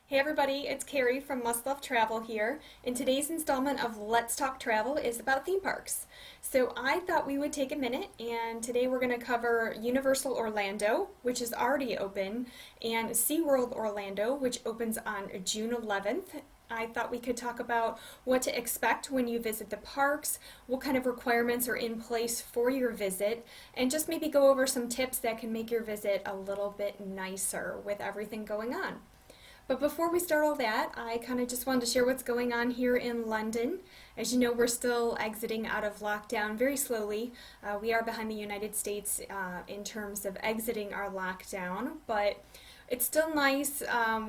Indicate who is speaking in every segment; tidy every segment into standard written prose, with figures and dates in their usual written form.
Speaker 1: Hey everybody, it's Carrie from Must Love Travel here, and today's installment of Let's Talk Travel is about theme parks. So I thought we would take a minute, and today we're going to cover Universal Orlando, which is already open, and SeaWorld Orlando, which opens on June 11th. I thought we could talk about what to expect when you visit the parks, what kind of requirements are in place for your visit, and just maybe go over some tips that can make your visit a little bit nicer with everything going on. But before we start all that, I kind of just wanted to share what's going on here in London. As you know, we're still exiting out of lockdown very slowly. We are behind the United States in terms of exiting our lockdown, but it's still nice.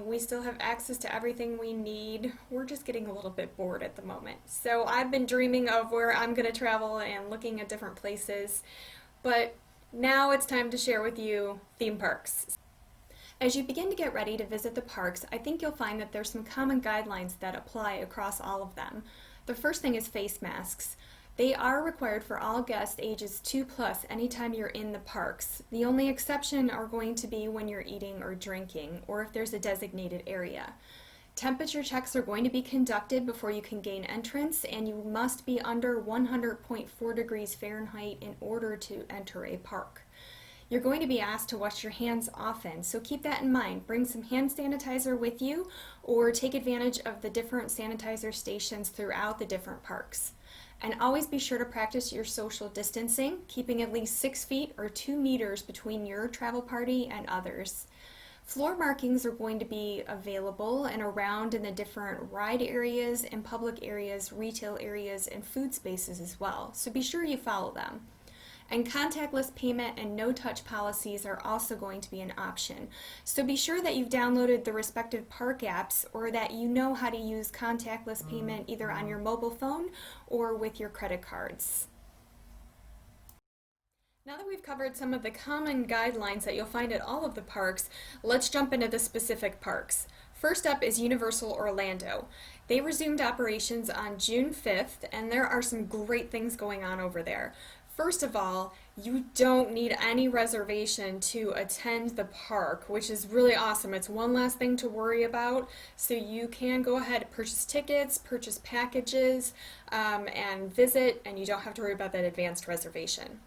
Speaker 1: We still have access to everything we need. We're just getting a little bit bored at the moment. So I've been dreaming of where I'm going to travel and looking at different places. But now it's time to share with you theme parks. As you begin to get ready to visit the parks, I think you'll find that there's some common guidelines that apply across all of them. The first thing is face masks. They are required for all guests ages 2 plus anytime you're in the parks. The only exception are going to be when you're eating or drinking, or if there's a designated area. Temperature checks are going to be conducted before you can gain entrance, and you must be under 100.4 degrees Fahrenheit in order to enter a park. You're going to be asked to wash your hands often, so keep that in mind. Bring some hand sanitizer with you or take advantage of the different sanitizer stations throughout the different parks. And always be sure to practice your social distancing, keeping at least 6 feet or 2 meters between your travel party and others. Floor markings are going to be available and around in the different ride areas and public areas, retail areas, and food spaces as well, so be sure you follow them. And contactless payment and no-touch policies are also going to be an option. So be sure that you've downloaded the respective park apps or that you know how to use contactless payment either on your mobile phone or with your credit cards. Now that we've covered some of the common guidelines that you'll find at all of the parks, let's jump into the specific parks. First up is Universal Orlando. They resumed operations on June 5th, and there are some great things going on over there. First of all, you don't need any reservation to attend the park, which is really awesome. It's one less thing to worry about, so you can go ahead and purchase tickets, purchase packages, and visit, and you don't have to worry about that advanced reservation.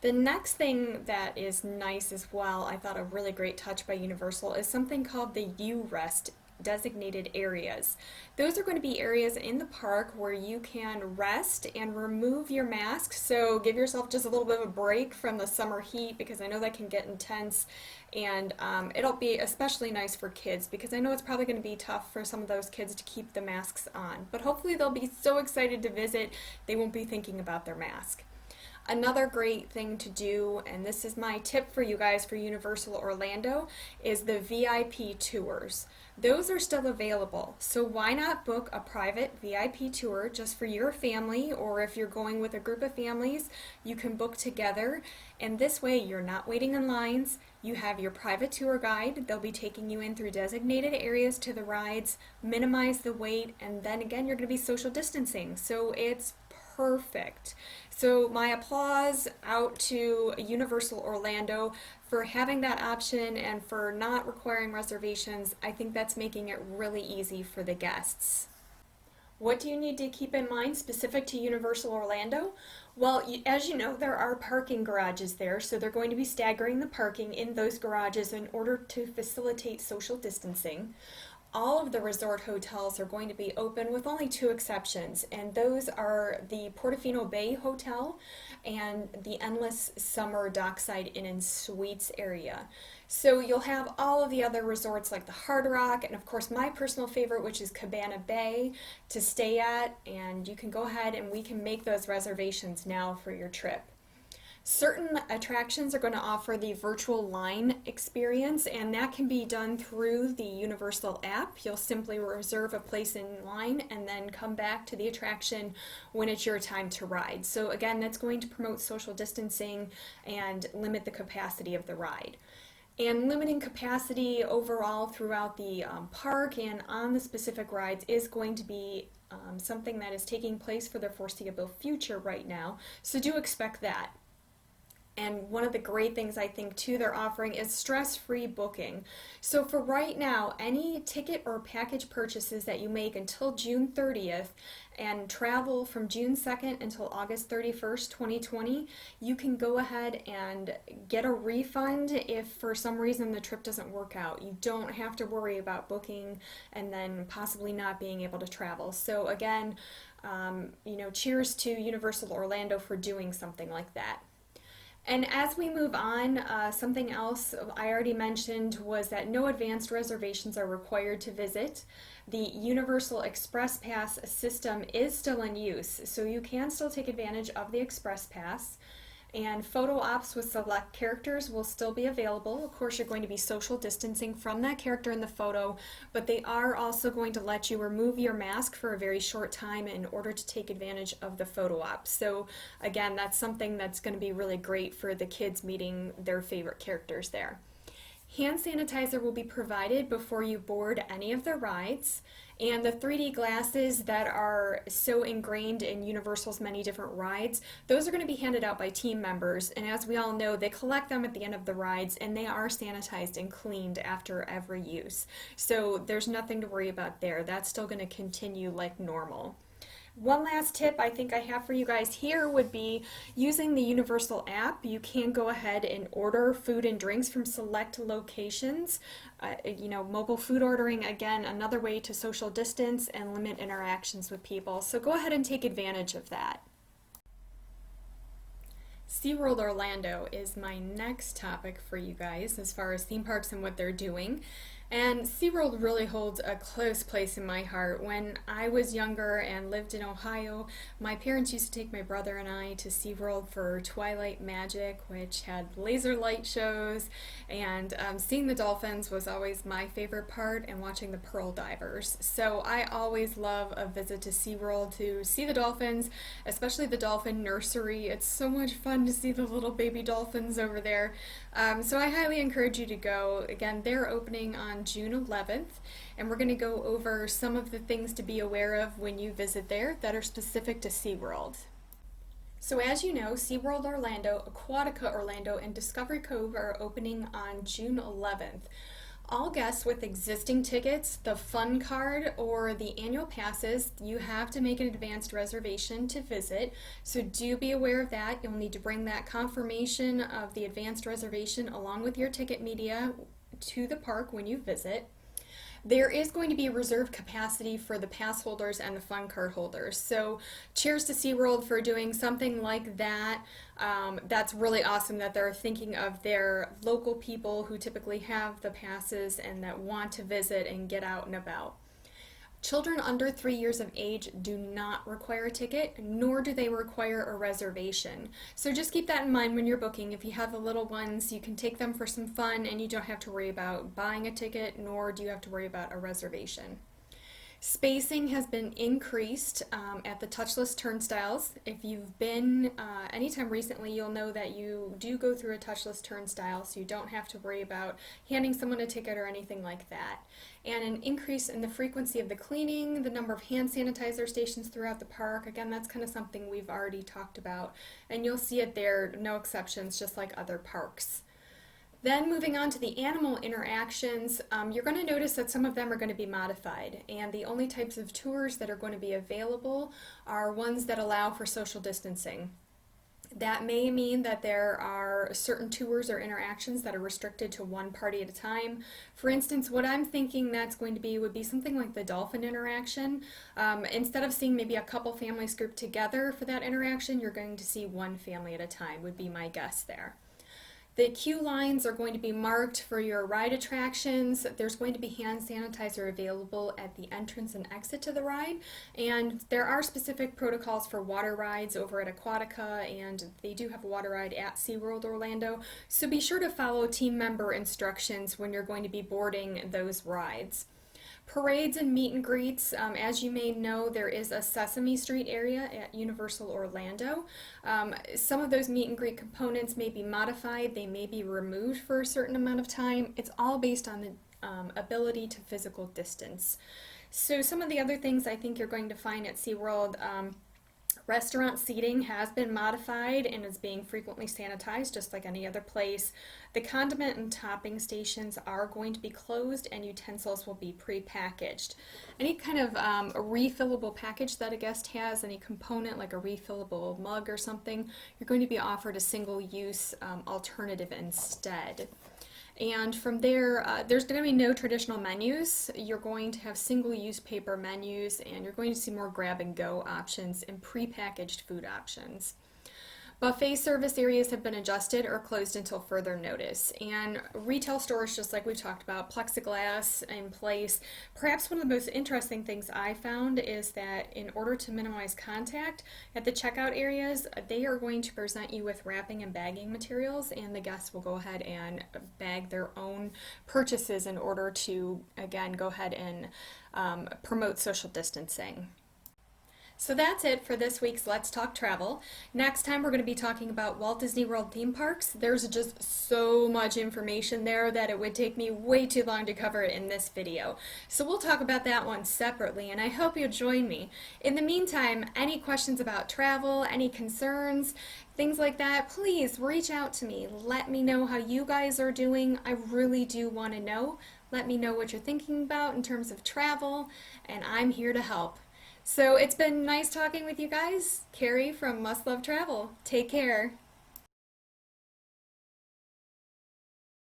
Speaker 1: The next thing that is nice as well, I thought a really great touch by Universal, is something called the U-Rest designated areas. Those are going to be areas in the park where you can rest and remove your mask, so give yourself just a little bit of a break from the summer heat, because I know that can get intense, and it'll be especially nice for kids, because I know it's probably going to be tough for some of those kids to keep the masks on, but hopefully they'll be so excited to visit they won't be thinking about their mask. Another great thing to do, and this is my tip for you guys for Universal Orlando, is the VIP tours. Those are still available, so why not book a private VIP tour just for your family, or if you're going with a group of families, you can book together, and this way you're not waiting in lines. You have your private tour guide. They'll be taking you in through designated areas to the rides, minimize the wait, and then again you're going to be social distancing, so it's perfect. So my applause out to Universal Orlando for having that option and for not requiring reservations. I think that's making it really easy for the guests. What do you need to keep in mind specific to Universal Orlando? Well, as you know, there are parking garages there, so they're going to be staggering the parking in those garages in order to facilitate social distancing. All of the resort hotels are going to be open with only 2 exceptions, and those are the Portofino Bay Hotel and the Endless Summer Dockside Inn and Suites area. So you'll have all of the other resorts like the Hard Rock and of course my personal favorite, which is Cabana Bay, to stay at, and you can go ahead and we can make those reservations now for your trip. Certain attractions are going to offer the virtual line experience, and that can be done through the Universal app. You'll simply reserve a place in line and then come back to the attraction when it's your time to ride. So again, that's going to promote social distancing and limit the capacity of the ride. And limiting capacity overall throughout the park and on the specific rides is going to be something that is taking place for the foreseeable future right now, so do expect that. And one of the great things I think too they're offering is stress-free booking. So for right now, any ticket or package purchases that you make until June 30th and travel from June 2nd until August 31st, 2020, you can go ahead and get a refund if for some reason the trip doesn't work out. You don't have to worry about booking and then possibly not being able to travel. So again, cheers to Universal Orlando for doing something like that. And as we move on, something else I already mentioned was that no advanced reservations are required to visit. The Universal Express Pass system is still in use, so you can still take advantage of the Express Pass. And photo ops with select characters will still be available. Of course, you're going to be social distancing from that character in the photo, but they are also going to let you remove your mask for a very short time in order to take advantage of the photo ops. So again, that's something that's going to be really great for the kids meeting their favorite characters there. Hand sanitizer will be provided before you board any of the rides, and the 3D glasses that are so ingrained in Universal's many different rides, those are going to be handed out by team members, and as we all know, they collect them at the end of the rides and they are sanitized and cleaned after every use. So there's nothing to worry about there. That's still going to continue like normal. One last tip I think I have for you guys here would be using the Universal app. You can go ahead and order food and drinks from select locations. Mobile food ordering, again, another way to social distance and limit interactions with people. So go ahead and take advantage of that. SeaWorld Orlando is my next topic for you guys as far as theme parks and what they're doing. And SeaWorld really holds a close place in my heart. When I was younger and lived in Ohio, my parents used to take my brother and I to SeaWorld for Twilight Magic, which had laser light shows, and seeing the dolphins was always my favorite part, and watching the pearl divers. So I always love a visit to SeaWorld to see the dolphins, especially the dolphin nursery. It's so much fun to see the little baby dolphins over there. So I highly encourage you to go. Again, they're opening on June 11th, and we're going to go over some of the things to be aware of when you visit there that are specific to SeaWorld. So as you know, SeaWorld Orlando, Aquatica Orlando, and Discovery Cove are opening on June 11th. All guests with existing tickets, the Fun Card, or the annual passes, you have to make an advanced reservation to visit. So do be aware of that. You'll need to bring that confirmation of the advanced reservation along with your ticket media to the park when you visit. There is going to be a reserved capacity for the pass holders and the Fun Card holders. So cheers to SeaWorld for doing something like that. That's really awesome that they're thinking of their local people who typically have the passes and that want to visit and get out and about. Children under 3 years of age do not require a ticket, nor do they require a reservation. So just keep that in mind when you're booking. If you have the little ones, you can take them for some fun and you don't have to worry about buying a ticket, nor do you have to worry about a reservation. Spacing has been increased at the touchless turnstiles. If you've been anytime recently, you'll know that you do go through a touchless turnstile, so you don't have to worry about handing someone a ticket or anything like that. And an increase in the frequency of the cleaning, the number of hand sanitizer stations throughout the park. Again, that's kind of something we've already talked about. And you'll see it there, no exceptions, just like other parks. Then moving on to the animal interactions, you're going to notice that some of them are going to be modified, and the only types of tours that are going to be available are ones that allow for social distancing. That may mean that there are certain tours or interactions that are restricted to one party at a time. For instance, what I'm thinking that's going to be would be something like the dolphin interaction. Instead of seeing maybe a couple families grouped together for that interaction, you're going to see one family at a time, would be my guess there. The queue lines are going to be marked for your ride attractions. There's going to be hand sanitizer available at the entrance and exit to the ride, and there are specific protocols for water rides over at Aquatica, and they do have a water ride at SeaWorld Orlando, so be sure to follow team member instructions when you're going to be boarding those rides. Parades and meet and greets, as you may know, there is a Sesame Street area at Universal Orlando. Some of those meet and greet components may be modified, they may be removed for a certain amount of time. It's all based on the ability to physical distance. So some of the other things I think you're going to find at SeaWorld, Restaurant seating has been modified and is being frequently sanitized just like any other place. The condiment and topping stations are going to be closed and utensils will be pre-packaged. Any kind of a refillable package that a guest has, any component like a refillable mug or something, you're going to be offered a single-use alternative instead. And from there, there's going to be no traditional menus. You're going to have single-use paper menus, and you're going to see more grab-and-go options and pre-packaged food options. Buffet service areas have been adjusted or closed until further notice. And retail stores, just like we've talked about, plexiglass in place. Perhaps one of the most interesting things I found is that in order to minimize contact at the checkout areas, they are going to present you with wrapping and bagging materials, and the guests will go ahead and bag their own purchases in order to, again, go ahead and promote social distancing. So that's it for this week's Let's Talk Travel. Next time we're going to be talking about Walt Disney World theme parks. There's just so much information there that it would take me way too long to cover it in this video. So we'll talk about that one separately, and I hope you'll join me. In the meantime, any questions about travel, any concerns, things like that, please reach out to me. Let me know how you guys are doing. I really do want to know. Let me know what you're thinking about in terms of travel, and I'm here to help. So it's been nice talking with you guys. Carrie from Must Love Travel. Take care.